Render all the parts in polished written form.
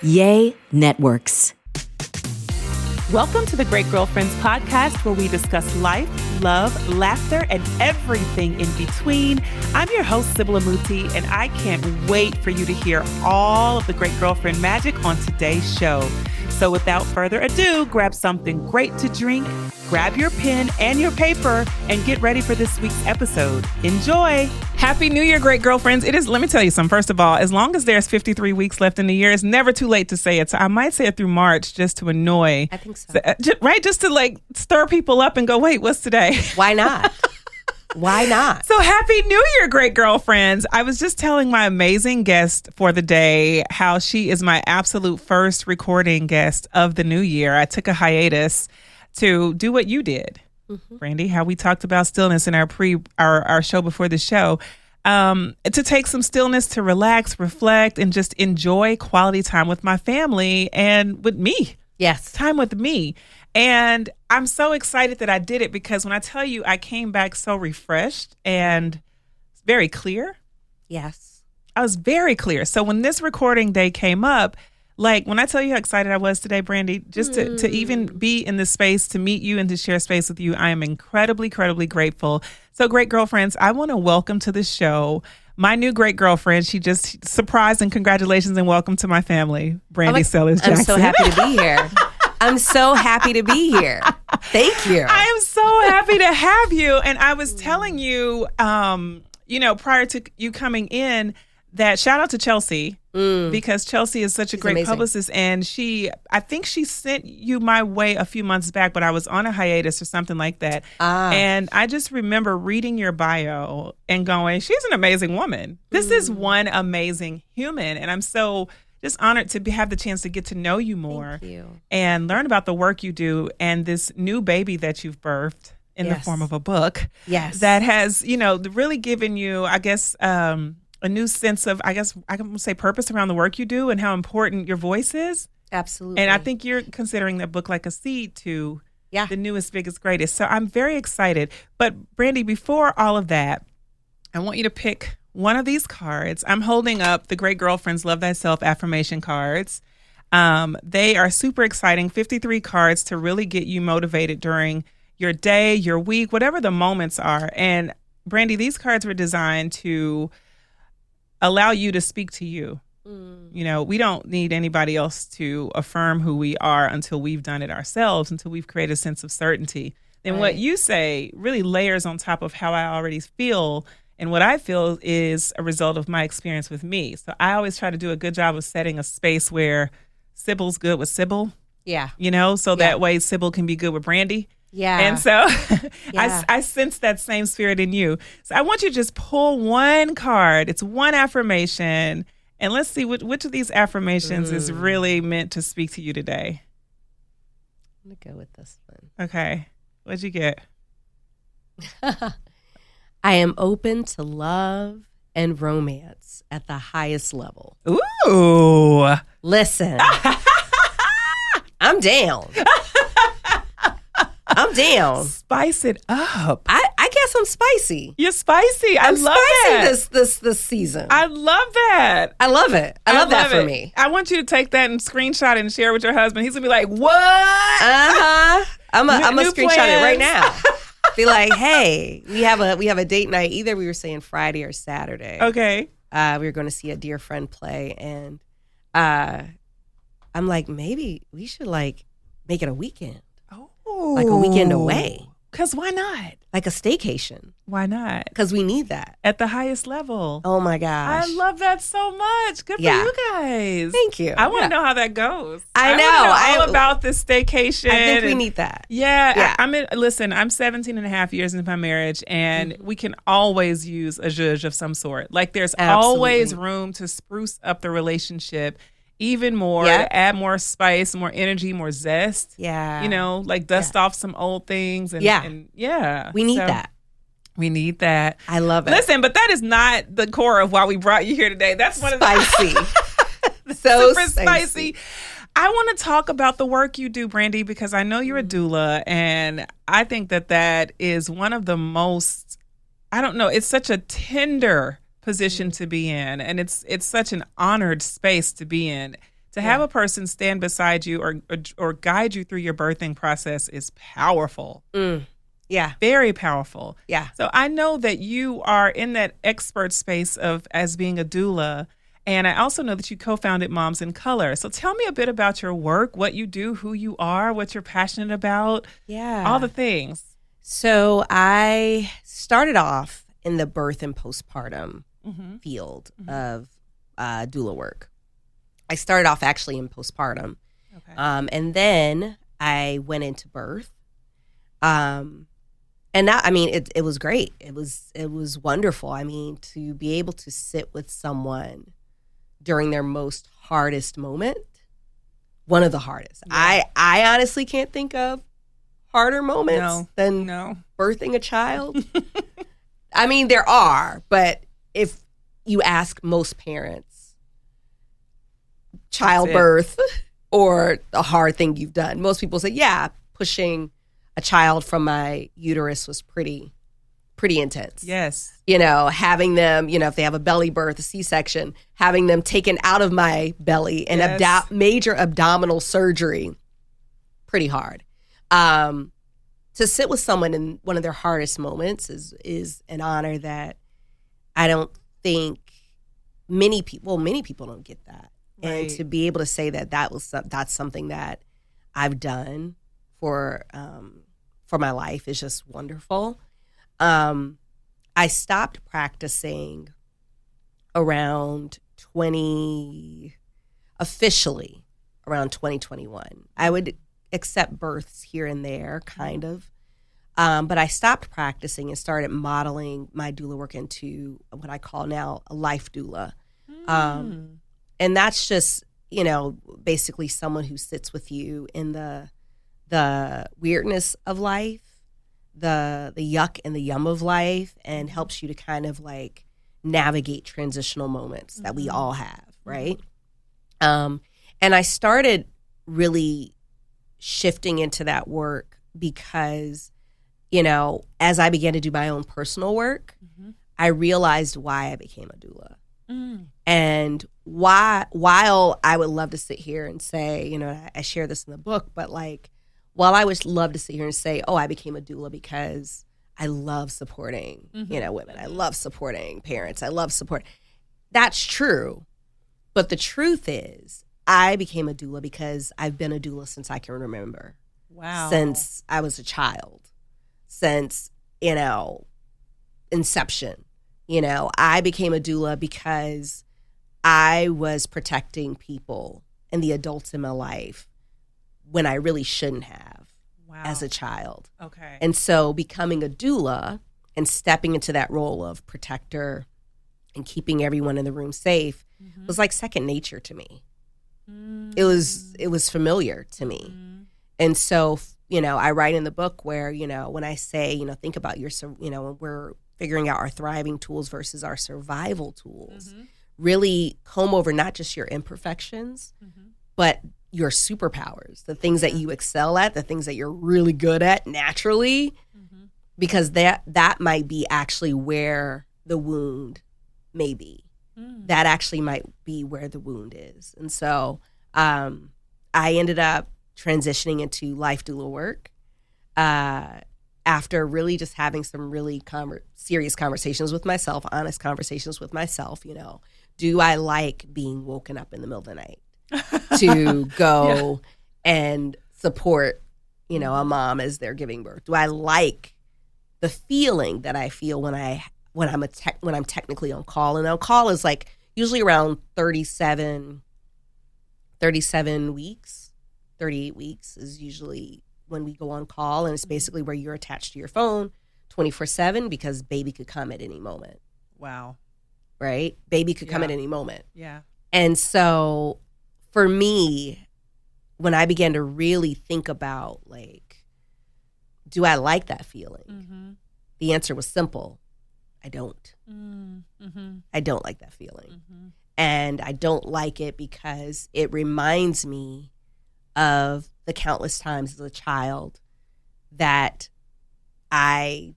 Yay Networks. Welcome to the Great Girlfriends podcast, where we discuss life, love, laughter, and everything in between. I'm your host, Sybil, and I can't wait for you to hear all of the Great Girlfriend magic on today's show. So without further ado, grab something great to drink, grab your pen and your paper, and get ready for this week's episode. Enjoy! Happy New Year, Great Girlfriends. Let me tell you something. First of all, as long as there's 53 weeks left in the year, it's never too late to say it. So I might say it through March just to annoy. I think so. Right? Just to stir people up and go, wait, what's today? Why not? Why not? So happy New Year, Great Girlfriends. I was just telling my amazing guest for the day how she is my absolute first recording guest of the new year. I took a hiatus to do what you did, Brandi, how we talked about stillness in our show before the show, to take some stillness to relax, reflect, and just enjoy quality time with my family and with me. Yes. Time with me. And I'm so excited that I did it, because when I tell you I came back so refreshed and very clear. Yes. I was very clear. So when this recording day came up, when I tell you how excited I was today, Brandi, just to even be in this space, to meet you and to share space with you, I am incredibly grateful. So Great Girlfriends, I want to welcome to the show my new great girlfriend. She just surprised, and congratulations and welcome to my family, Brandi Sellerz-Jackson. I'm so happy to be here. I'm so happy to be here. Thank you. I am so happy to have you. And I was telling you, prior to you coming in, that shout out to Chelsea, because Chelsea is such a great publicist. And I think she sent you my way a few months back, but I was on a hiatus or something like that. And I just remember reading your bio and going, she's an amazing woman. This is one amazing human. And I'm so just honored to have the chance to get to know you more. Thank you. And learn about the work you do and this new baby that you've birthed in the form of a book. Yes. That has, really given you, I guess, a new sense of, I guess I can say, purpose around the work you do and how important your voice is. Absolutely. And I think you're considering that book like a seed to the newest, biggest, greatest. So I'm very excited. But Brandi, before all of that, I want you to pick one of these cards. I'm holding up the Great Girlfriends Love Thyself affirmation cards. They are super exciting, 53 cards to really get you motivated during your day, your week, whatever the moments are. And Brandi, these cards were designed to allow you to speak to you. We don't need anybody else to affirm who we are until we've done it ourselves, until we've created a sense of certainty. Then what you say really layers on top of how I already feel. And what I feel is a result of my experience with me. So I always try to do a good job of setting a space where Sybil's good with Sybil. Yeah. That way Sybil can be good with Brandi. Yeah. And so I sense that same spirit in you. So I want you to just pull one card. It's one affirmation. And let's see which of these affirmations is really meant to speak to you today. I'm going to go with this one. Okay. What'd you get? I am open to love and romance at the highest level. Ooh. Listen. I'm down. I'm down. Spice it up. I guess I'm spicy. You're spicy. I love that. This season. I love that. I love it. I love that for me. I want you to take that and screenshot it and share it with your husband. He's gonna be like, "What?" I'm gonna screenshot plans. it right now. Be like, "Hey, we have a date night. Either we were saying Friday or Saturday. Okay. We were going to see a dear friend play, and I'm like, maybe we should make it a weekend." Like a weekend away. Because why not? Like a staycation. Why not? Because we need that. At the highest level. Oh, my gosh. I love that so much. Good for you guys. Thank you. I want to know how that goes. I know. All about this staycation. I think we need that. Yeah. Listen, I'm 17 and a half years into my marriage, and we can always use a zhuzh of some sort. There's always room to spruce up the relationship even more, to add more spice, more energy, more zest. Yeah. Dust off some old things. And we need that. We need that. I love it. Listen, but that is not the core of why we brought you here today. That's one of the spicy. So super spicy. I want to talk about the work you do, Brandi, because I know you're a doula, and I think that is one of the most, it's such a tender position to be in, and it's such an honored space to be in. To have a person stand beside you or guide you through your birthing process is powerful. Yeah. Very powerful. Yeah. So I know that you are in that expert space of as being a doula. And I also know that you co-founded Moms in Color. So tell me a bit about your work, what you do, who you are, what you're passionate about. Yeah. All the things. So I started off in the birth and postpartum field of doula work. I started off actually in postpartum. Okay. And then I went into birth. And that, I mean, it was great. It was wonderful. I mean, to be able to sit with someone during their most hardest moment, one of the hardest. Yeah. I honestly can't think of harder moments than birthing a child. I mean, there are, but if you ask most parents, childbirth or a hard thing you've done, most people say, yeah, pushing a child from my uterus was pretty intense. Yes. You know, having them, you know, if they have a belly birth, a C-section, having them taken out of my belly and major abdominal surgery, pretty hard. To sit with someone in one of their hardest moments is an honor that I don't think many people don't get that. Right. And to be able to say that's something that I've done for my life is just wonderful. I stopped practicing officially around 2021. I would accept births here and there, kind of. But I stopped practicing and started modeling my doula work into what I call now a life doula. And that's just, you know, basically someone who sits with you in the weirdness of life, the yuck and the yum of life, and helps you to kind of like navigate transitional moments that we all have, right? And I started really shifting into that work because, you know, as I began to do my own personal work, I realized why I became a doula. And while I would love to sit here and say, you know, I share this in the book, but like, while I would love to sit here and say, oh, I became a doula because I love supporting, you know, women. I love supporting parents. I love support. That's true. But the truth is, I became a doula because I've been a doula since I can remember. Wow. Since I was a child. Since, you know, inception. You know, I became a doula because I was protecting people and the adults in my life when I really shouldn't have as a child. Okay. And so becoming a doula and stepping into that role of protector and keeping everyone in the room safe was like second nature to me. It was familiar to me. And so, you know, I write in the book where, you know, when I say, you know, think about your, you know, when we're figuring out our thriving tools versus our survival tools, really comb over not just your imperfections, but your superpowers, the things that you excel at, the things that you're really good at naturally, because that might be actually where the wound may be. That actually might be where the wound is. And so I ended up transitioning into life doula work after really just having some really serious conversations with myself, honest conversations with myself. You know, do I like being woken up in the middle of the night to go and support, you know, a mom as they're giving birth? Do I like the feeling that I feel when I'm technically on call? And on call is like usually around 37 weeks. 38 weeks is usually when we go on call, and it's basically where you're attached to your phone 24/7 because baby could come at any moment. Wow. Right? Baby could come at any moment. Yeah. And so for me, when I began to really think about, like, do I like that feeling? The answer was simple. I don't. I don't like that feeling. And I don't like it because it reminds me of the countless times as a child that I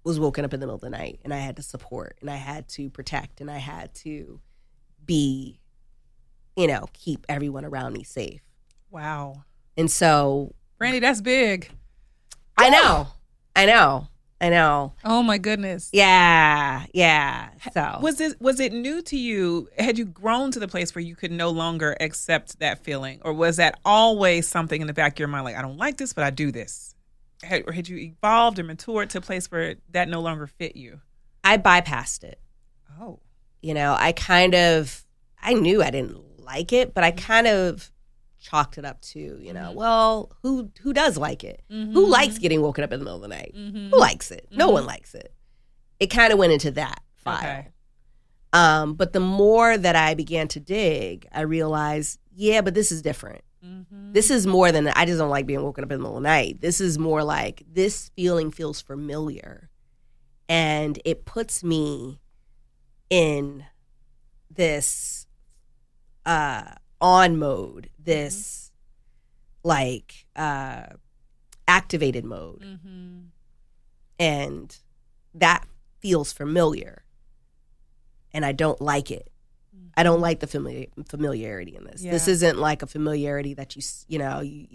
was woken up in the middle of the night and I had to support and I had to protect and I had to be, keep everyone around me safe. Wow. And so, Brandi, that's big. I know. Oh my goodness. Yeah. So was it new to you? Had you grown to the place where you could no longer accept that feeling? Or was that always something in the back of your mind, like, I don't like this, but I do this? Or had you evolved or matured to a place where that no longer fit you? I bypassed it. Oh. I knew I didn't like it, but I kind of chalked it up to, well, who does like it? Mm-hmm. Who likes getting woken up in the middle of the night? Mm-hmm. Who likes it? No one likes it. It kind of went into that file. Okay. But the more that I began to dig, I realized, but this is different. Mm-hmm. This is more than I just don't like being woken up in the middle of the night. This is more like this feeling feels familiar. And it puts me in this on mode, this activated mode. Mm-hmm. And that feels familiar. And I don't like it. I don't like the familiarity in this. Yeah. This isn't like a familiarity that you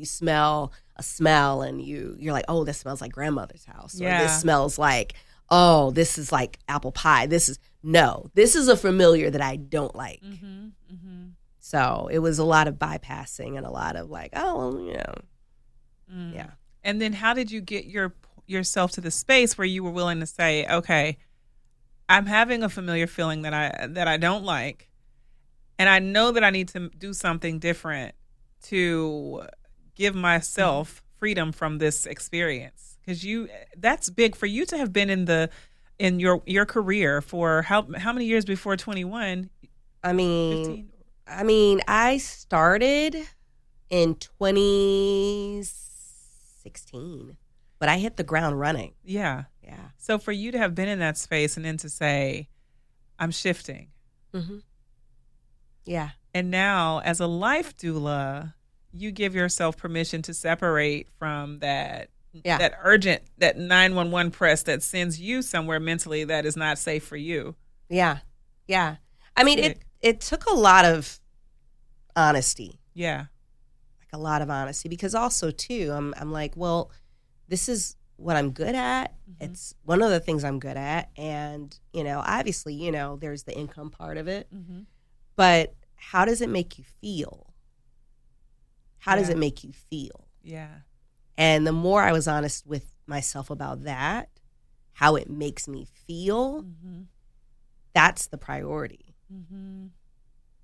smell a smell and you're like, oh, this smells like grandmother's house. Or this smells like, oh, this is like apple pie. This is a familiar that I don't like. Mm-hmm, mm-hmm. So it was a lot of bypassing and a lot of like, oh, well, yeah. And then how did you get yourself to the space where you were willing to say, okay, I'm having a familiar feeling that I don't like, and I know that I need to do something different to give myself freedom from this experience? Because that's big for you to have been in your career for how many years before 21? 15? I started in 2016, but I hit the ground running. Yeah. So for you to have been in that space and then to say, I'm shifting. Mm-hmm. Yeah. And now as a life doula, you give yourself permission to separate from that urgent, that 911 press that sends you somewhere mentally that is not safe for you. Yeah. It took a lot of honesty. Yeah. Like a lot of honesty, because also too, I'm like, well, this is what I'm good at. Mm-hmm. It's one of the things I'm good at. And, obviously, there's the income part of it. Mm-hmm. But how does it make you feel? How does it make you feel? Yeah. And the more I was honest with myself about that, how it makes me feel, that's the priority. Mm-hmm.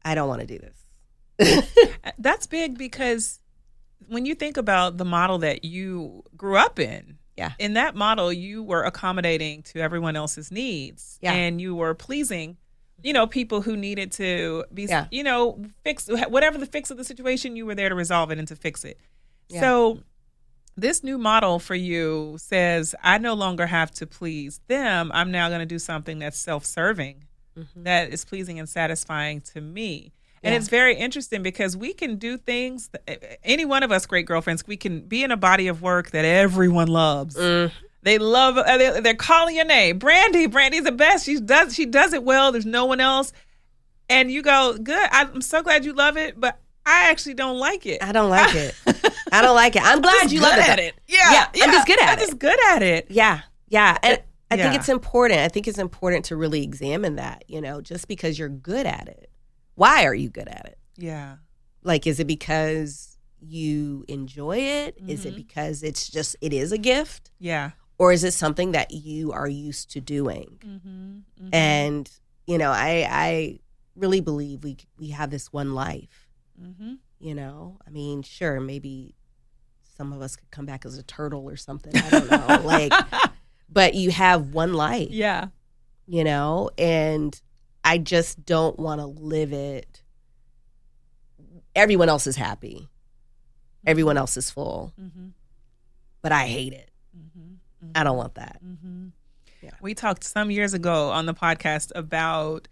I don't want to do this. That's big, because when you think about the model that you grew up in, in that model, you were accommodating to everyone else's needs, and you were pleasing, people who needed to be, fix whatever the fix of the situation, you were there to resolve it and to fix it. Yeah. So this new model for you says, I no longer have to please them. I'm now going to do something that's self-serving, that is pleasing and satisfying to me. And it's very interesting, because we can do things, any one of us great girlfriends, we can be in a body of work that everyone loves. They love, they're calling your name. Brandi's the best. She does it well. There's no one else. And you go, good. I'm so glad you love it, but I actually don't like it. I don't like it. I'm glad you love it. Yeah. I'm just good at it. I'm just good at it. Yeah. And I think it's important. I think it's important to really examine that, just because you're good at it. Why are you good at it? Yeah. Like, is it because you enjoy it? Mm-hmm. Is it because it is a gift? Yeah. Or is it something that you are used to doing? Mm-hmm. Mm-hmm. And, I really believe we have this one life. Mm-hmm. Sure, maybe some of us could come back as a turtle or something. I don't know. But you have one life. Yeah. And I just don't want to live it. Everyone else is happy. Everyone else is full. Mm-hmm. But I hate it. Mm-hmm. Mm-hmm. I don't want that. Mm-hmm. Yeah. We talked some years ago on the podcast about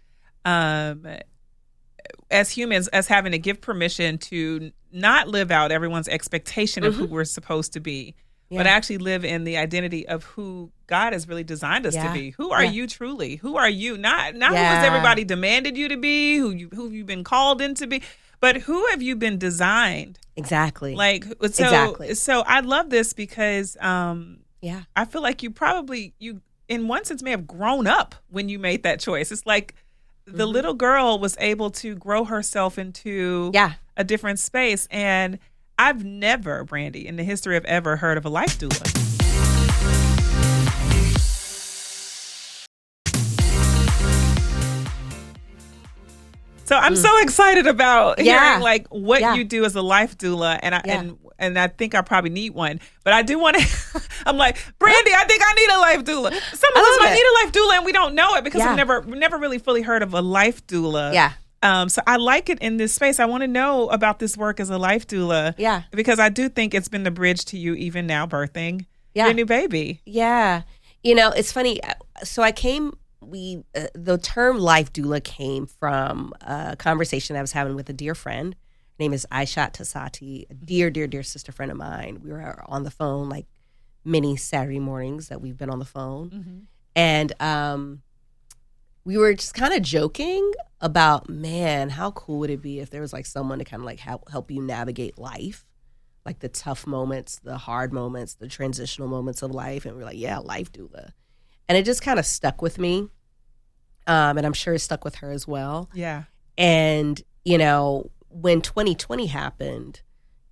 as humans, us having to give permission to not live out everyone's expectation of who we're supposed to be, but actually live in the identity of who God has really designed us to be. Who are you truly? Who are you? Not who has everybody demanded you to be, who you've been called in to be, But who have you been designed? Exactly. Like, so, exactly. So I love this because yeah, I feel like you in one sense may have grown up when you made that choice. It's like the little girl was able to grow herself into a different space. And I've never, Brandi, in the history of ever heard of a life doula. So I'm so excited about hearing like what you do as a life doula, and I think I probably need one. But I do want to. I'm like, Brandi, I think I need a life doula. Some of us might need a life doula, and we don't know it because we've never really fully heard of a life doula. Yeah. So I like it in this space. I want to know about this work as a life doula. Yeah. Because I do think it's been the bridge to you even now birthing your new baby. Yeah. It's funny. So the term life doula came from a conversation I was having with a dear friend. Her name is Aishat Tasati, a dear, dear, dear sister friend of mine. We were on the phone like many Saturday mornings that we've been on the phone. And we were just kind of joking about, man, how cool would it be if there was like someone to kind of like help you navigate life, like the tough moments, the hard moments, the transitional moments of life. And we're like, yeah, life doula. And it just kind of stuck with me. And I'm sure it stuck with her as well. Yeah. And, when 2020 happened,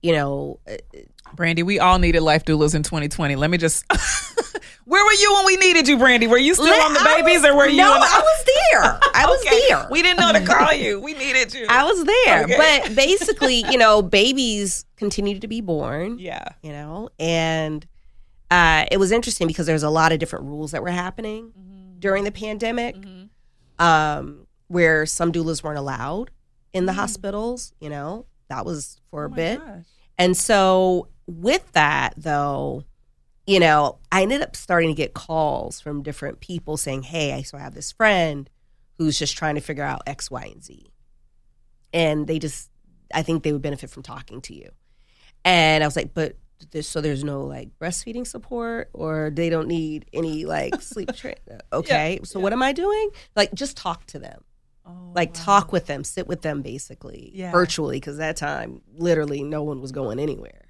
Brandi, we all needed life doulas in 2020. Let me just... Where were you when we needed you, Brandi? Were you still on the babies or were you... No, I was there. I was there. We didn't know to call you. We needed you. I was there. Okay. But basically, babies continued to be born. Yeah. And it was interesting because there's a lot of different rules that were happening during the pandemic, where some doulas weren't allowed in the hospitals. That was for a bit. Gosh. And so with that, though, I ended up starting to get calls from different people saying, hey, I have this friend who's just trying to figure out X, Y, and Z. And I think they would benefit from talking to you. And I was like, but there's no like breastfeeding support, or they don't need any like sleep training. Okay. So what am I doing? Like, just talk to them. Talk with them, sit with them basically virtually. Cause that time literally no one was going anywhere.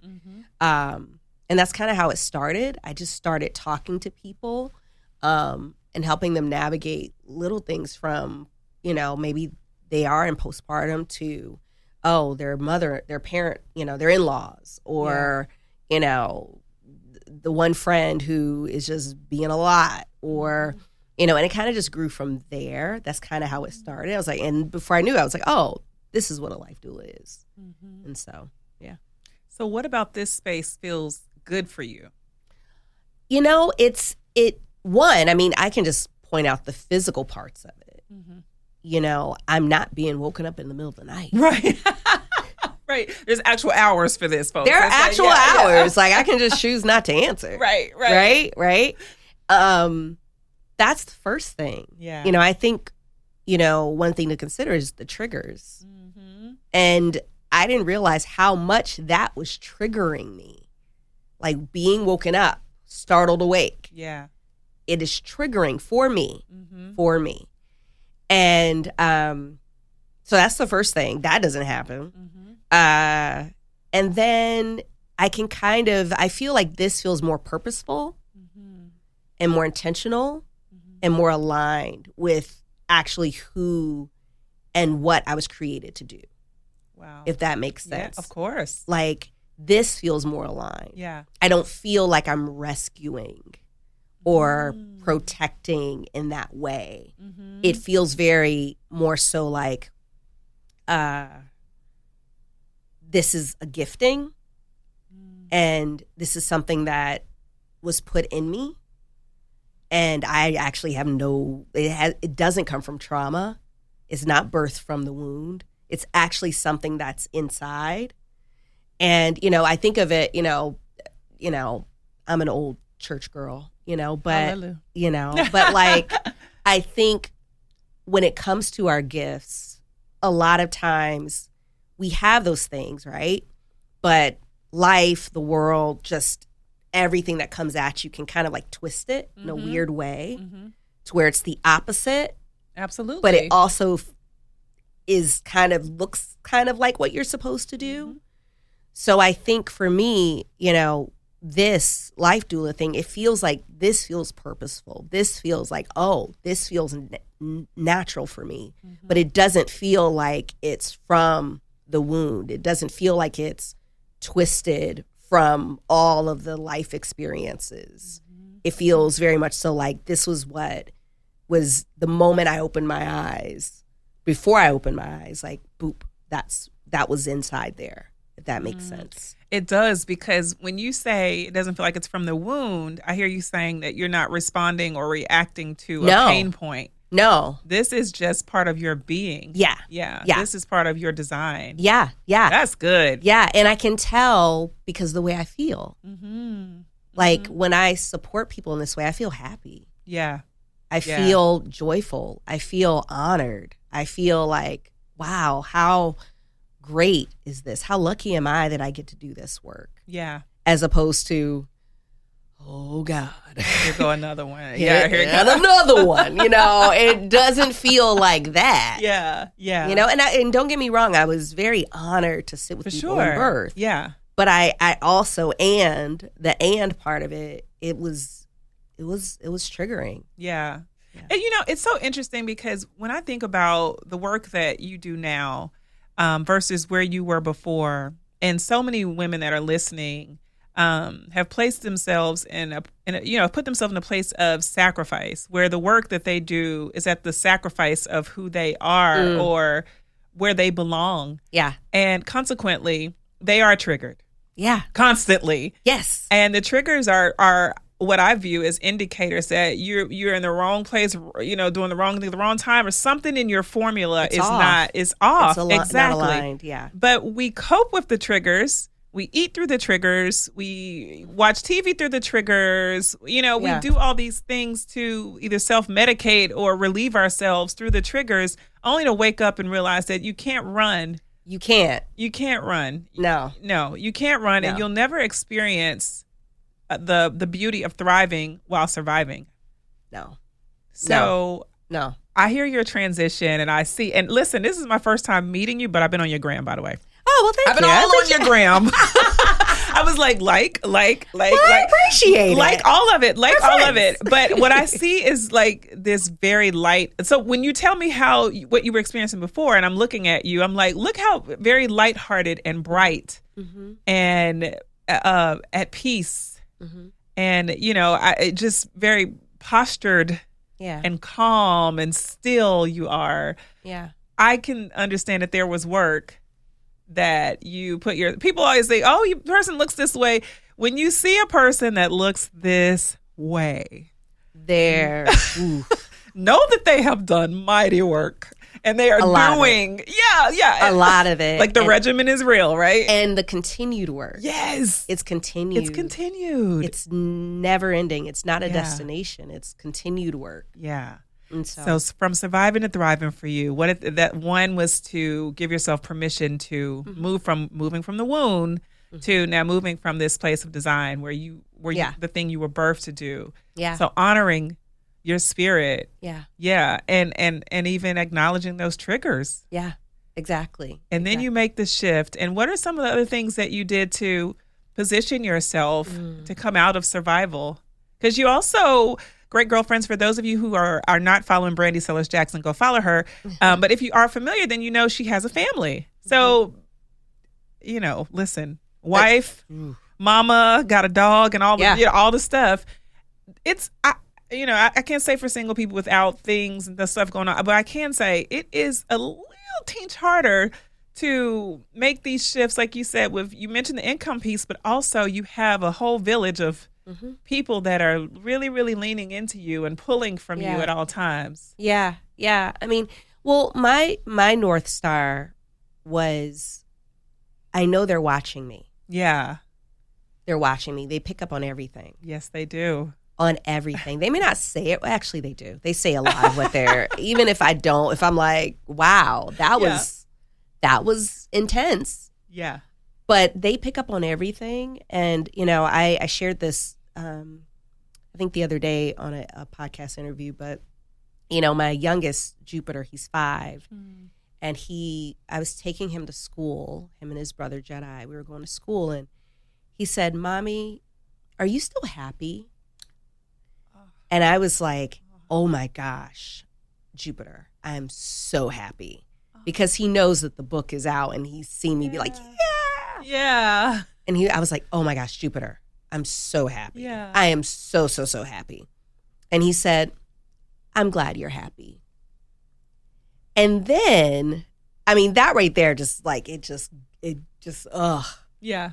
And that's kind of how it started. I just started talking to people and helping them navigate little things from, maybe they are in postpartum to, their parent, their in-laws, or, the one friend who is just being a lot, or, and it kind of just grew from there. That's kind of how it started. I was like, and before I knew it, I was like, oh, this is what a life doula is. And so, yeah. So what about this space feels good for you? I can just point out the physical parts of it. I'm not being woken up in the middle of the night. Right. Right. There's actual hours for this, folks. There are actual hours. Yeah. Like, I can just choose not to answer. Right. That's the first thing. Yeah. I think, one thing to consider is the triggers. And I didn't realize how much that was triggering me. Like, being woken up, startled awake. Yeah. It is triggering for me. And so that's the first thing. That doesn't happen. And then I feel like this feels more purposeful and more intentional and more aligned with actually who and what I was created to do. Wow. If that makes sense. Yeah, of course. Like, this feels more aligned. Yeah. I don't feel like I'm rescuing or protecting in that way. It feels very more so like this is a gifting, and this is something that was put in me, and I actually have it doesn't come from trauma. It's not birthed from the wound. It's actually something that's inside. And, I think of it, I'm an old church girl, but, but like, I think when it comes to our gifts, a lot of times we have those things, right? But life, the world, just everything that comes at you can kind of like twist it in a weird way to where it's the opposite. Absolutely. But it also looks kind of like what you're supposed to do. So I think for me, this life doula thing, it feels like this feels purposeful. This feels like, this feels natural for me. But it doesn't feel like it's from the wound. It doesn't feel like it's twisted from all of the life experiences. It feels very much so like this was what was the moment I opened my eyes. Before I opened my eyes, like, boop, that was inside there, if that makes sense. It does, because when you say it doesn't feel like it's from the wound, I hear you saying that you're not responding or reacting to a pain point. No. This is just part of your being. Yeah. This is part of your design. Yeah. That's good. Yeah, and I can tell because the way I feel. Like, when I support people in this way, I feel happy. Yeah. I feel joyful. I feel honored. I feel like, wow, how great is this? How lucky am I that I get to do this work? Yeah. As opposed to, oh God, here go another one. Here goes another one. It doesn't feel like that. Yeah. And don't get me wrong, I was very honored to sit with people in birth. Yeah. But I also, and the part of it, it was triggering. Yeah. And it's so interesting because when I think about the work that you do now versus where you were before, and so many women that are listening have placed themselves put themselves in a place of sacrifice, where the work that they do is at the sacrifice of who they are or where they belong. Yeah. And consequently, they are triggered. Yeah. Constantly. Yes. And the triggers are what I view as indicators that you're in the wrong place, doing the wrong thing at the wrong time, or something in your formula is off. It's exactly. not aligned, yeah. But we cope with the triggers. We eat through the triggers. We watch TV through the triggers. We do all these things to either self-medicate or relieve ourselves through the triggers, only to wake up and realize that you can't run. You can't. You can't run. No, you can't run, and you'll never experience the beauty of thriving while surviving. No. So I hear your transition, and I see. And listen, this is my first time meeting you, but I've been on your gram, by the way. Oh, well, thank you. I've been all on your gram. I was like, I appreciate it. Like all of it, all of it. But what I see is like this very light. So when you tell me what you were experiencing before, and I'm looking at you, I'm like, look how very lighthearted and bright and at peace, and just very postured and calm and still you are. Yeah, I can understand that there was work that you put people always say, your person looks this way. When you see a person that looks this way, know that they have done mighty work, and they are doing a lot of it. Like the regimen is real, right? And the continued work. Yes. It's continued. It's never ending. It's not a destination. It's continued work. Yeah. So from surviving to thriving for you, that one was to give yourself permission to moving from the wound to now moving from this place of design where you the thing you were birthed to do. Yeah. So honoring your spirit. Yeah. Yeah. And even acknowledging those triggers. Yeah. Exactly. And then you make the shift. And what are some of the other things that you did to position yourself to come out of survival? Because you also, great girlfriends, for those of you who are not following Brandi Sellerz-Jackson, go follow her. But if you are familiar, then she has a family. So, listen, wife, mama, got a dog, and all the stuff. It's, I can't say for single people without things and the stuff going on, but I can say it is a little teeny harder to make these shifts, like you said, you mentioned the income piece, but also you have a whole village of people that are really, really leaning into you and pulling from you at all times. Yeah. Yeah. I mean, well, my North Star was, I know they're watching me. Yeah. They're watching me. They pick up on everything. Yes, they do. On everything. They may not say it. Well, actually, they do. They say a lot of what they're, even if I don't, if I'm like, wow, that was intense. Yeah. But they pick up on everything. And, I shared this, I think the other day on a podcast interview, but, my youngest, Jupiter, he's 5. And I was taking him to school, him and his brother Jedi. We were going to school, and he said, "Mommy, are you still happy?" And I was like, "Oh my gosh, Jupiter, I'm so happy." Because he knows that the book is out, and he's seen me be like, "Yeah." Yeah. And I was like, "Oh my gosh, Jupiter, I'm so happy. Yeah. I am so, so, so happy." And he said, "I'm glad you're happy." And then, I mean, that right there, just like, it just, ugh. Yeah.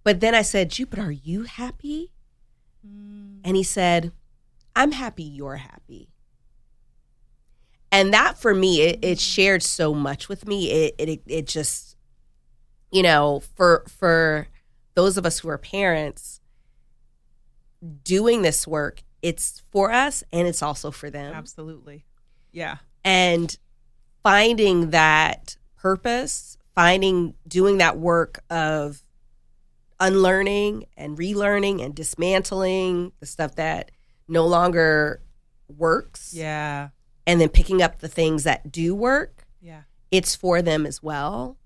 But then I said, "Jupiter, are you happy?" And he said, "I'm happy you're happy." And that for me, it shared so much with me. It just, you know, for those of us who are parents, doing this work, it's for us and it's also for them. Absolutely. Yeah. And finding that purpose, doing that work of unlearning and relearning and dismantling the stuff that no longer works. Yeah. And then picking up the things that do work. Yeah. It's for them as well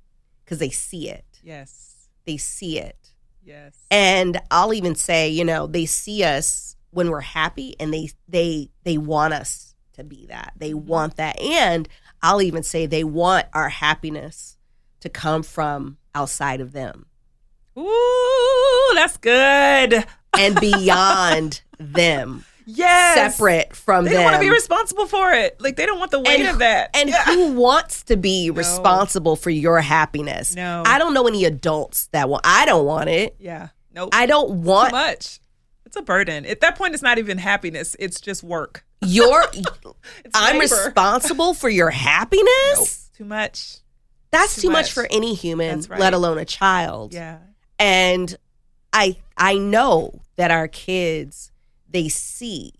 because they see it. Yes. They see it. Yes. And I'll even say, you know, they see us when we're happy and they want us to be that. They want that. And I'll even say they want our happiness to come from outside of them. Ooh, that's good. And beyond them. Yes. Separate from them. They don't want to be responsible for it. Like, they don't want the weight of that. And who wants to be responsible for your happiness? No. I don't know any adults that want. I don't want it. Yeah. Nope. I don't want. Too much. It's a burden. At that point, it's not even happiness. It's just work. I'm responsible for your happiness? Nope. Too much. That's too much for any human, right. let alone a child. Yeah. And I know that our kids, they see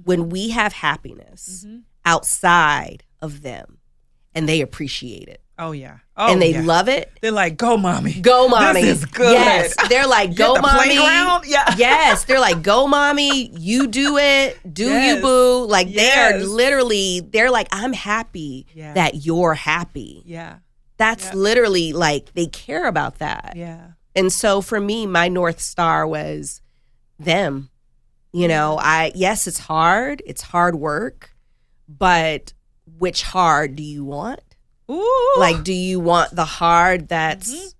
when we have happiness outside of them, and they appreciate it. Oh, yeah. And they love it. They're like, "Go, mommy. Go, mommy." This is good. Yes. They're like, "Go, mommy." Playground? Yeah. Yes. They're like, "Go, mommy. You do it. Do you, boo?" Like, they're like, "I'm happy that you're happy." Yeah. That's literally like, they care about that. Yeah. And so for me, my North Star was them. You know, yes, it's hard work, but which hard do you want? Ooh. Like, do you want the hard that's,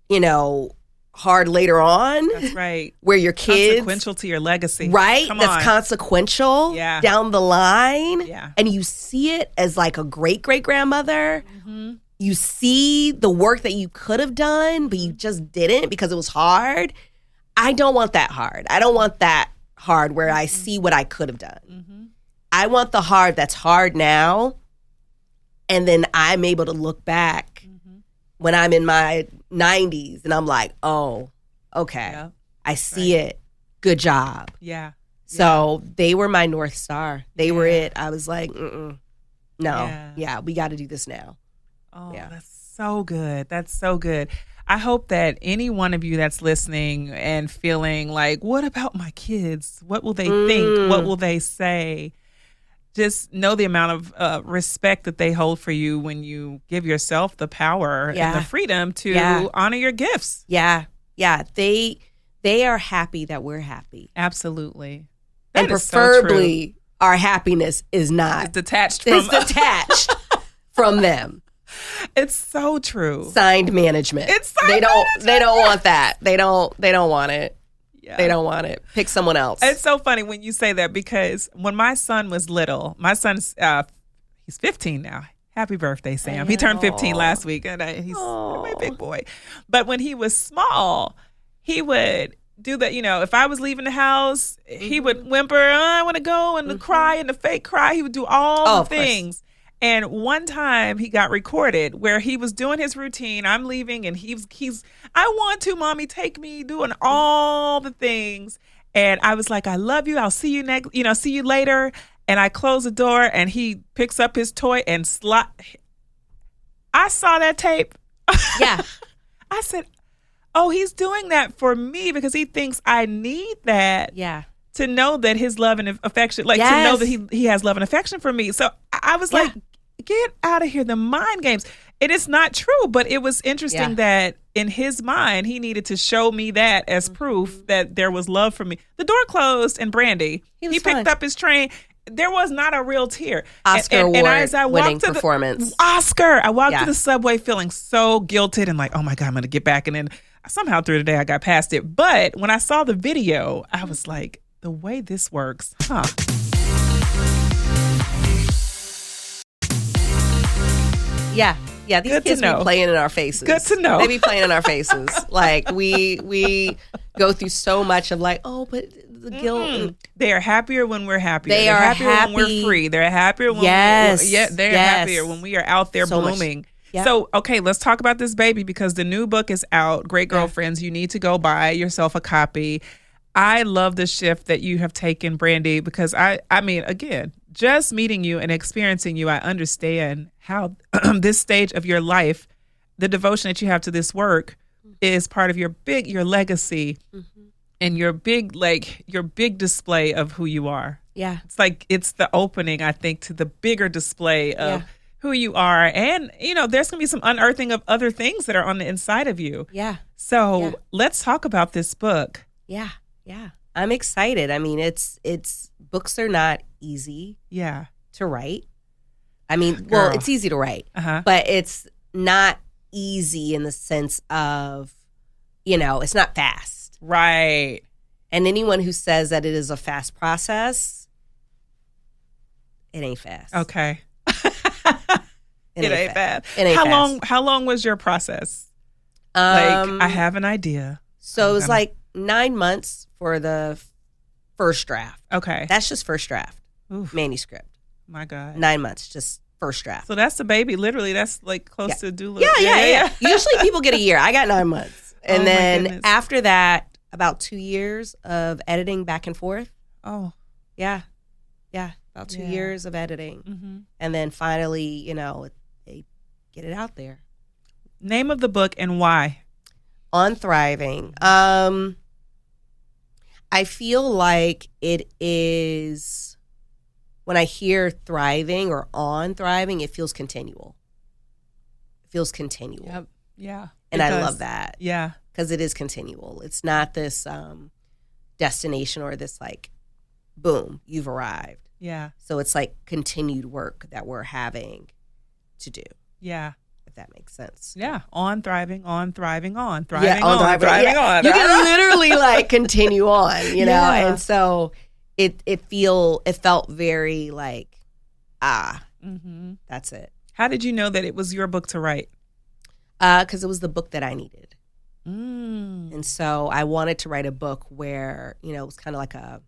you know, hard later on? That's right. Where your kids. Consequential to your legacy. Right? That's consequential down the line. Yeah. And you see it as like a great-great-grandmother. You see the work that you could have done, but you just didn't because it was hard. I don't want that hard. I don't want that hard where I see what I could have done. I want the hard that's hard now. And then I'm able to look back when I'm in my 90s and I'm like, "Oh, okay. I see it. Good job." Yeah. So they were my North Star. They were it. I was like, no. Yeah, we got to do this now. Oh, that's so good. That's so good. I hope that any one of you that's listening and feeling like, what about my kids? What will they think? What will they say? Just know the amount of respect that they hold for you when you give yourself the power and the freedom to honor your gifts. Yeah. Yeah. They are happy that we're happy. Absolutely. And preferably our happiness is not. It's detached from them. It's so true. Signed management. They don't want that. They don't want it. Yeah. They don't want it. Pick someone else. It's so funny when you say that because when my son was little, my son's he's 15 now. Happy birthday, Sam. He turned 15 last week, and he's my big boy. But when he was small, he would do that. You know, if I was leaving the house, he would whimper, "I want to go," and cry and the fake cry. He would do all the things. And one time he got recorded where he was doing his routine. I'm leaving and he's "I want to, mommy, take me," doing all the things. And I was like, "I love you. I'll see you see you later." And I close the door and he picks up his toy and I saw that tape. Yeah. I said, "Oh, he's doing that for me because he thinks I need that." Yeah. To know that his love and affection, to know that he has love and affection for me. So I was like, get out of here. The mind games. It is not true, but it was interesting that in his mind, he needed to show me that as proof that there was love for me. The door closed and Brandi, he picked up his train. There was not a real tear. Oscar award winning performance. I walked to the subway feeling so guilted and like, oh my God, I'm going to get back. And then somehow through the day I got past it. But when I saw the video, I was like, the way this works, Yeah, these kids be playing in our faces. Good to know. They be playing in our faces. Like, we go through so much of like, oh, but the guilt. They are happier when we're happier. They're happier when we're free. They're happier when they're happier when we are out there blooming. Yep. So, okay, let's talk about this baby because the new book is out. Great Girlfriends. You need to go buy yourself a copy. I love the shift that you have taken, Brandi, because I mean, again, just meeting you and experiencing you, I understand how this stage of your life, the devotion that you have to this work is part of your legacy and your big display of who you are. Yeah. It's like, it's the opening, I think, to the bigger display of who you are. And, there's going to be some unearthing of other things that are on the inside of you. Yeah. So let's talk about this book. Yeah. I'm excited. I mean, it's books are not easy to write. I mean, well, it's easy to write, but it's not easy in the sense of, it's not fast. Right. And anyone who says that it is a fast process, it ain't fast. Okay. It ain't fast. It ain't fast. How long was your process? I have an idea. So it was like 9 months for the first draft. Okay. That's just first draft. Oof. Manuscript. My God. 9 months, just first draft. So that's the baby. Literally, that's like close to doula. Yeah. Usually people get a year. I got 9 months. And then after that, about 2 years of editing back and forth. Oh. Yeah. About 2 years of editing. Mm-hmm. And then finally, they get it out there. Name of the book and why? On Thriving. I feel like it is, when I hear thriving or on thriving, it feels continual. Yep. Yeah. And I love that. Yeah. Because it is continual. It's not this destination or this like, boom, you've arrived. Yeah. So it's like continued work that we're having to do. Yeah. If that makes sense. Yeah. On thriving, on. Thriving on. You can literally like continue on, And so it felt very like, that's it. How did you know that it was your book to write? Because it was the book that I needed. And so I wanted to write a book where, it was kind of like a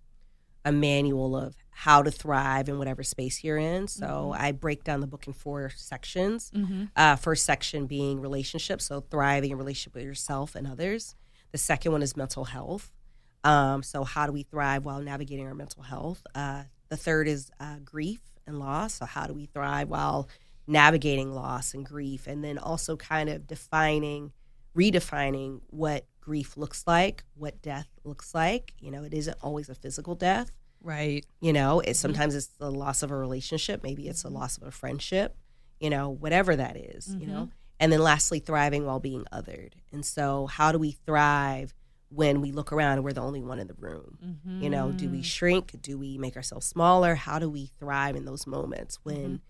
manual of how to thrive in whatever space you're in. So I break down the book in 4 sections. First section being relationships, so thriving in relationship with yourself and others. The second one is mental health. So how do we thrive while navigating our mental health? The third is grief and loss. So how do we thrive while navigating loss and grief? And then also kind of redefining what grief looks like, what death looks like. It isn't always a physical death. Right. Sometimes it's the loss of a relationship. Maybe it's the loss of a friendship, whatever that is, And then lastly, thriving while being othered. And so how do we thrive when we look around and we're the only one in the room? Do we shrink? Do we make ourselves smaller? How do we thrive in those moments when,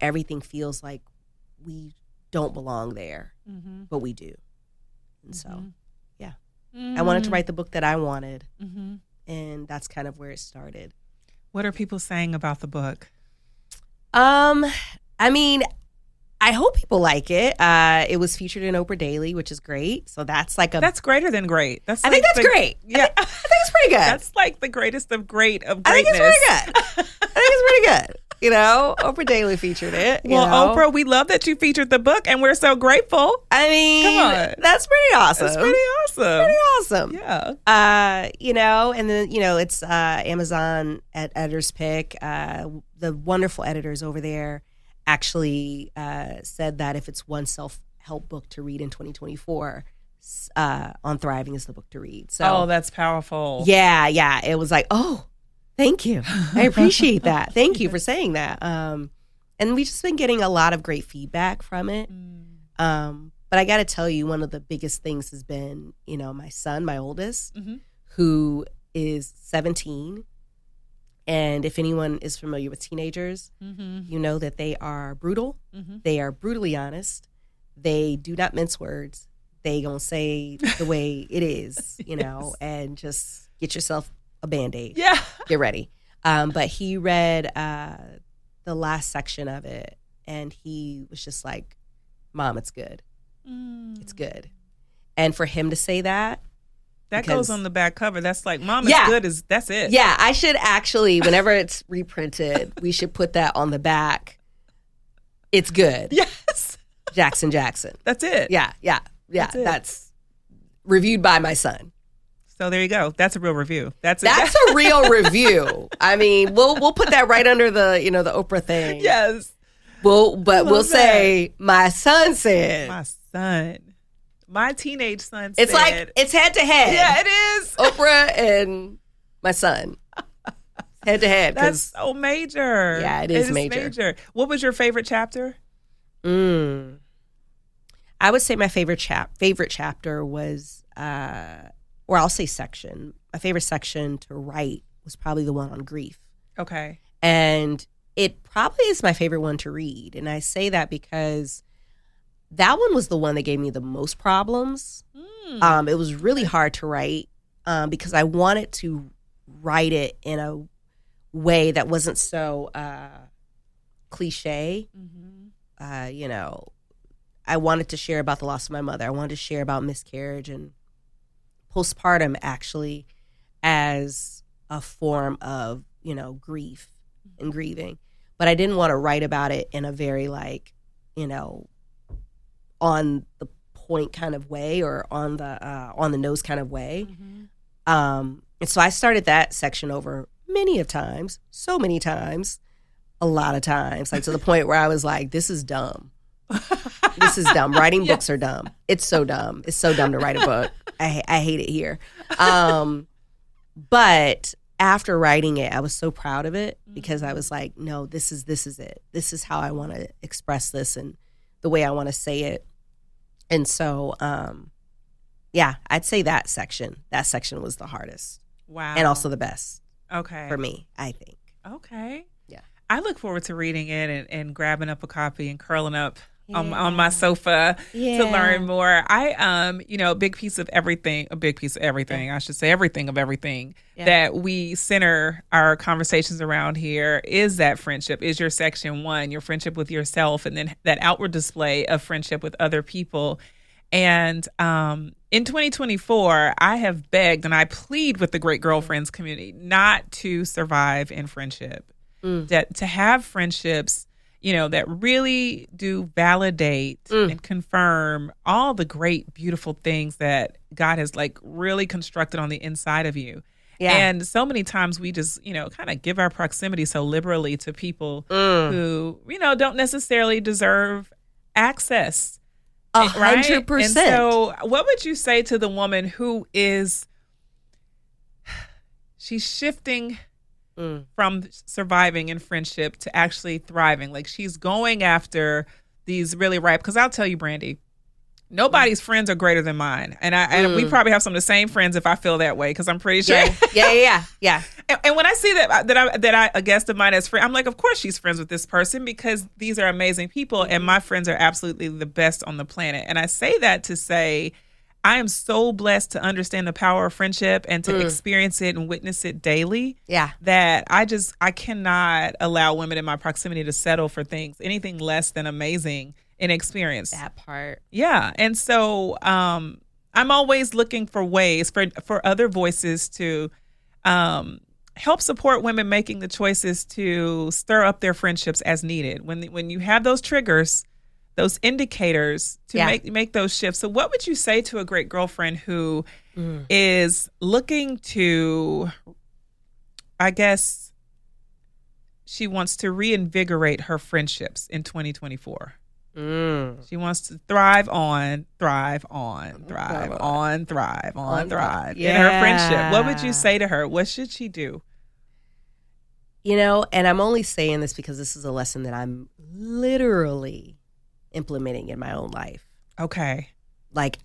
everything feels like we don't belong there, but we do? And so, I wanted to write the book that I wanted. And that's kind of where it started. What are people saying about the book? I mean, I hope people like it. It was featured in Oprah Daily, which is great. So that's like that's greater than great. I think that's great. Yeah, I think it's pretty good. That's like the greatest of great of greatness. I think it's pretty good. Oprah Daily featured it. Well, Oprah, we love that you featured the book, and we're so grateful. I mean, come on, that's pretty awesome. It's pretty awesome. Yeah. And then it's Amazon at Editor's Pick. The wonderful editors over there actually said that if it's one self-help book to read in 2024, On Thriving is the book to read. So, that's powerful. Yeah. It was like, oh, thank you. I appreciate that. Thank you for saying that. And And we've just been getting a lot of great feedback from it. But I got to tell you, one of the biggest things has been, my son, my oldest, who is 17. And if anyone is familiar with teenagers, you know that they are brutal. They are brutally honest. They do not mince words. They gonna say the way it is, yes. And just get yourself a Band-Aid. Yeah. Get ready. But he read the last section of it, and he was just like, Mom, it's good. It's good. And for him to say that, that goes on the back cover. That's like, Mom, it's good. That's it. Yeah, I should actually, whenever it's reprinted, we should put that on the back. It's good. Yes. Jackson. That's it. Yeah. That's reviewed by my son. So there you go. That's a real review. That's a real review. I mean, we'll put that right under the the Oprah thing. Yes. We'll say my son said. My son. My teenage son said. It's like, it's head to head. Yeah, it is. Oprah and my son. Head to head. That's so major. Yeah, it is major. What was your favorite chapter? I would say my favorite chapter was, or I'll say section. My favorite section to write was probably the one on grief. Okay. And it probably is my favorite one to read. And I say that because that one was the one that gave me the most problems. It was really hard to write because I wanted to write it in a way that wasn't so cliche. I wanted to share about the loss of my mother. I wanted to share about miscarriage and postpartum, actually, as a form of, grief and grieving. But I didn't want to write about it in a very on the point kind of way or on the nose kind of way. And so I started that section over so many times, a lot of times, like to the point where I was like, this is dumb. This is dumb. Writing books are dumb. It's so dumb. It's so dumb to write a book. I hate it here. But after writing it, I was so proud of it because I was like, no, this is it. This is how I want to express this and the way I want to say it. And so, I'd say that section was the hardest. Wow. And also the best. Okay. For me, I think. Okay. Yeah. I look forward to reading it and grabbing up a copy and curling up on my sofa to learn more. I, a big piece of everything, I should say everything of everything that we center our conversations around here is that friendship, is your section one, your friendship with yourself, and then that outward display of friendship with other people. And in 2024, I have begged and I plead with the Great Girlfriends community not to survive in friendship, that to have friendships that really do validate and confirm all the great, beautiful things that God has really constructed on the inside of you. Yeah. And so many times we just, kind of give our proximity so liberally to people who, don't necessarily deserve access. 100%. Right? And so what would you say to the woman who she's shifting from surviving in friendship to actually thriving? Like she's going after these really ripe, because I'll tell you, Brandi, nobody's friends are greater than mine. And we probably have some of the same friends if I feel that way, because I'm pretty sure. Yeah. And when I see that a guest of mine as friend, I'm like, of course she's friends with this person because these are amazing people and my friends are absolutely the best on the planet. And I say that to say, I am so blessed to understand the power of friendship and to experience it and witness it daily. Yeah. That I cannot allow women in my proximity to settle for anything less than amazing in experience. That part. Yeah. And so I'm always looking for ways for other voices to help support women making the choices to stir up their friendships as needed. When you have those triggers, those indicators to make those shifts. So what would you say to a great girlfriend who is looking to, I guess, she wants to reinvigorate her friendships in 2024? She wants to thrive in her friendship. What would you say to her? What should she do? And I'm only saying this because this is a lesson that I'm literally implementing in my own life. Okay. Like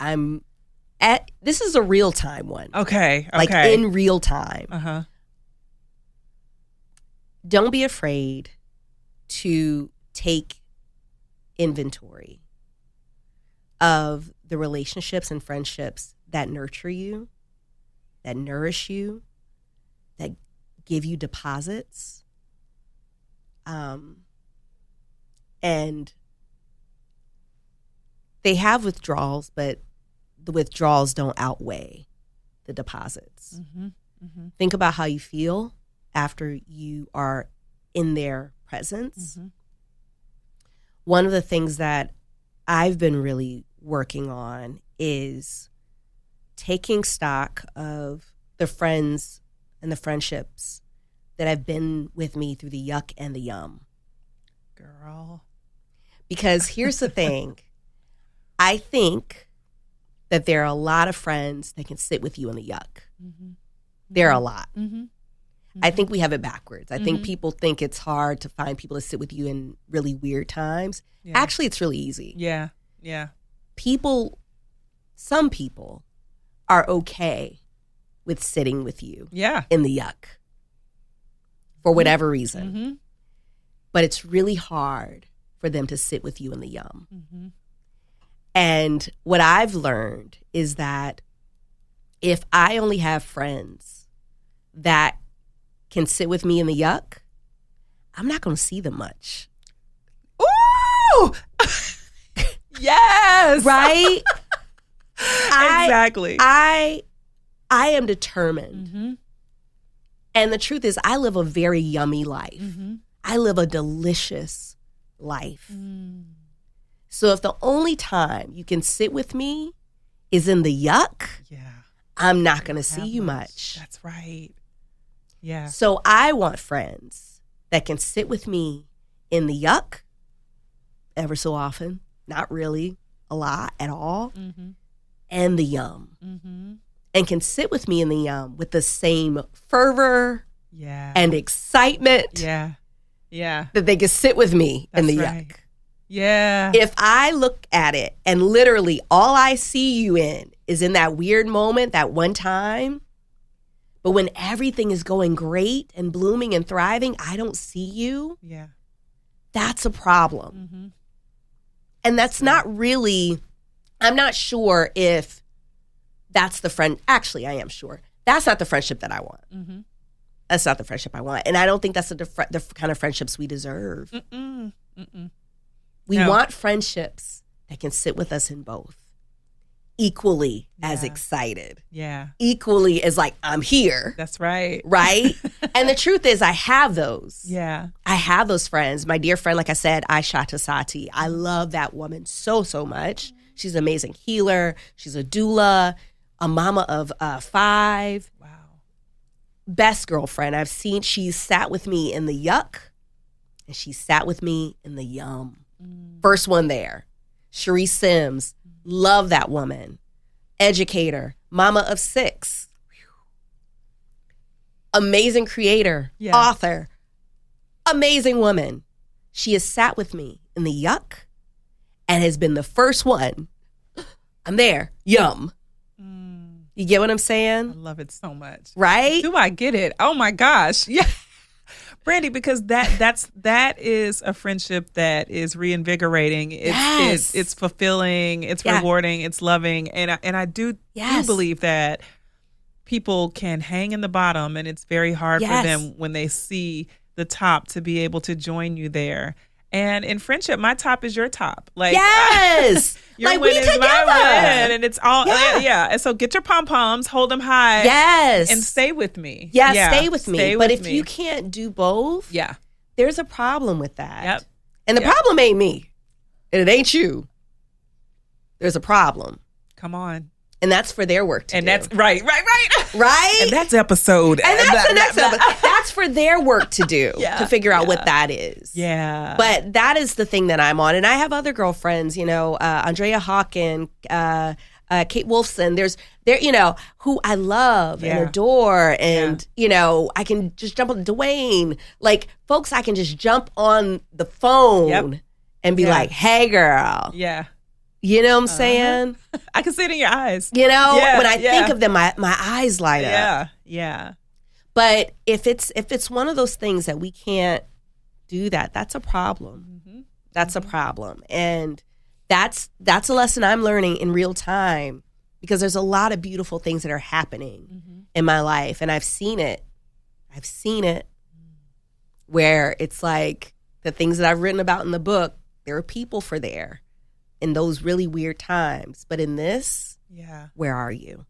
this is a real time one. Okay. Like in real time. Uh-huh. Don't be afraid to take inventory of the relationships and friendships that nurture you, that nourish you, that give you deposits. And they have withdrawals, but the withdrawals don't outweigh the deposits. Mm-hmm. Mm-hmm. Think about how you feel after you are in their presence. Mm-hmm. One of the things that I've been really working on is taking stock of the friends and the friendships that have been with me through the yuck and the yum. Girl. Because here's the thing. I think that there are a lot of friends that can sit with you in the yuck. Mm-hmm. There are a lot. Mm-hmm. Mm-hmm. I think we have it backwards. I Mm-hmm. think people think it's hard to find people to sit with you in really weird times. Yeah. Actually, it's really easy. Yeah. Yeah. Some people are okay with sitting with you Yeah. in the yuck for whatever reason. Mm-hmm. But it's really hard for them to sit with you in the yum. Mm-hmm. And what I've learned is that if I only have friends that can sit with me in the yuck, I'm not going to see them much. Ooh! Yes! Right? Exactly. I am determined. Mm-hmm. And the truth is, I live a very yummy life. Mm-hmm. I live a delicious life. Mm. So if the only time you can sit with me is in the yuck, Yeah. I'm not going to Have see you much. That's right. Yeah. So I want friends that can sit with me in the yuck ever so often, not really a lot at all, Mm-hmm. and the yum. Mm-hmm. And can sit with me in the yum with the same fervor Yeah. and excitement Yeah. Yeah. that they can sit with me in That's the right. yuck. Yeah. If I look at it and literally all I see you in is in that weird moment, that one time, but when everything is going great and blooming and thriving, I don't see you, Yeah. that's a problem. Mm-hmm. And that's not really, I'm not sure if that's the friend. Actually, I am sure. That's not the friendship that I want. Mm-hmm. That's not the friendship I want. And I don't think that's the kind of friendships we deserve. Mm-mm. Mm-mm. We No. want friendships that can sit with us in both. Equally as Yeah. excited. Yeah. Equally as like, I'm here. That's right. Right? And the truth is, I have those. Yeah. I have those friends. My dear friend, like I said, Aisha Tasati. I love that woman so, so much. She's an amazing healer. She's a doula, a mama of 5. Wow. Best girlfriend I've seen. She's sat with me in the yuck and she sat with me in the yum. First one there. Cherie Sims. Love that woman. Educator. Mama of 6. Amazing creator. Yeah. Author. Amazing woman. She has sat with me in the yuck and has been the first one. I'm there. Yum. You get what I'm I saying? love it so much. Right? Do I get it? Oh my gosh. Yeah. Brandi, because that is a friendship that is reinvigorating. Yes. It's fulfilling, it's Yeah. rewarding, it's loving. And I do Yes. believe that people can hang in the bottom and it's very hard Yes. for them when they see the top to be able to join you there. And in friendship, my top is your top. Like Yes. your Like, win we is my together. win, and it's all Yeah. And so get your pom poms, hold them high, Yes. and stay with me. Yeah, stay with me. Stay But with if me. you can't do both, yeah, there's a problem with that. Yep. And the Yep. problem ain't me. And it ain't you. There's a problem. come on, And that's for their work to and do. that's right, right? and that's episode, And that's the next episode. That's for their work to do, Yeah, to figure out yeah. what that is. Yeah, But that is the thing that I'm on. And I have other girlfriends, Andrea Hawken, Kate Wolfson. There, who I love and adore, and I can just jump on Dwayne. Like folks, I can just jump on the phone and be like, "Hey, girl." Yeah. You know what I'm saying? I can see it in your eyes. When I think of them, my eyes light up. Yeah. But if it's one of those things that we can't do that's a problem. Mm-hmm. That's a problem. And that's a lesson I'm learning in real time, because there's a lot of beautiful things that are happening in my life. And I've seen it where it's like the things that I've written about in the book, there are people for there in those really weird times. But in this, where are you?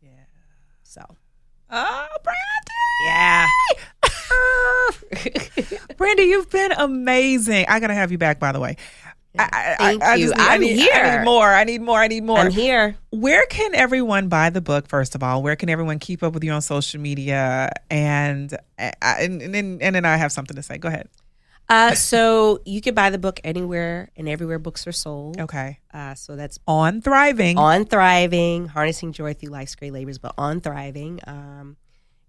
Yeah. So. Oh, Brandi! Yeah. Brandi, you've been amazing. I got to have you back, by the way. Thank you. I'm here. I need more. I'm here. Where can everyone buy the book, first of all? Where can everyone keep up with you on social media? And then I have something to say. Go ahead. So you can buy the book anywhere and everywhere books are sold. Okay. So that's On Thriving. Harnessing Joy Through Life's Great Labors, but On Thriving.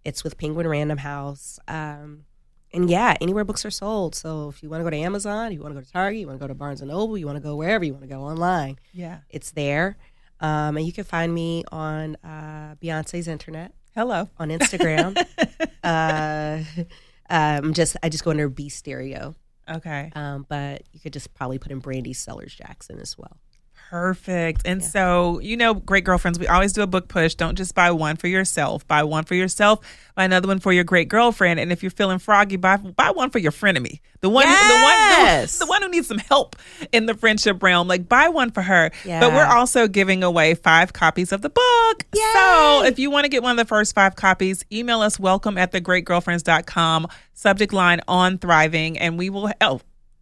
It's with Penguin Random House. And anywhere books are sold. So if you want to go to Amazon, you want to go to Target, you want to go to Barnes & Noble, you want to go wherever, you want to go online. Yeah. It's there. And you can find me on Beyonce's Internet. Hello. On Instagram. I just go under B Stereo. Okay. But you could just probably put in Brandi Sellerz-Jackson as well. Perfect. And so, great girlfriends, we always do a book push. Don't just buy one for yourself. Buy one for yourself. Buy another one for your great girlfriend. And if you're feeling froggy, buy one for your frenemy. The one who needs some help in the friendship realm. Like, buy one for her. Yeah. But we're also giving away 5 copies of the book. Yay! So if you want to get one of the first 5 copies, email us welcome@thegreatgirlfriends.com. Subject line On Thriving, and we will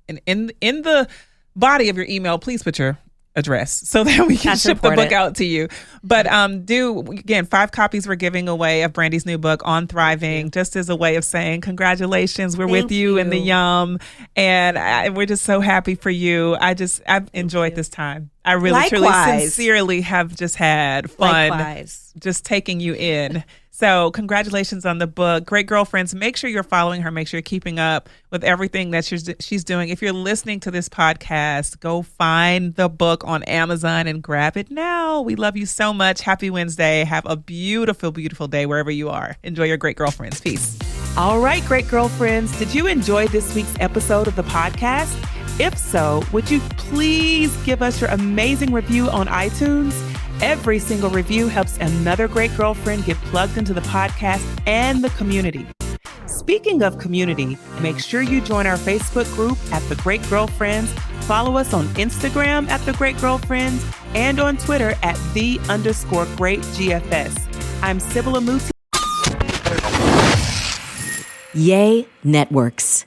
in the body of your email, please put your address so that we can ship the book out to you. But 5 copies we're giving away of Brandi's new book, On Thriving, just as a way of saying congratulations. We're with you in the yum, and we're just so happy for you. I've enjoyed this time. I really, truly, sincerely have just had fun just taking you in. So congratulations on the book. Great girlfriends, make sure you're following her. Make sure you're keeping up with everything that she's doing. If you're listening to this podcast, go find the book on Amazon and grab it now. We love you so much. Happy Wednesday. Have a beautiful, beautiful day wherever you are. Enjoy your great girlfriends. Peace. All right, great girlfriends. Did you enjoy this week's episode of the podcast? If so, would you please give us your amazing review on iTunes? Every single review helps another great girlfriend get plugged into the podcast and the community. Speaking of community, make sure you join our Facebook group at The Great Girlfriends. Follow us on Instagram at The Great Girlfriends and on Twitter at @the_greatGFS. I'm Sybil Amuti. Yay Networks.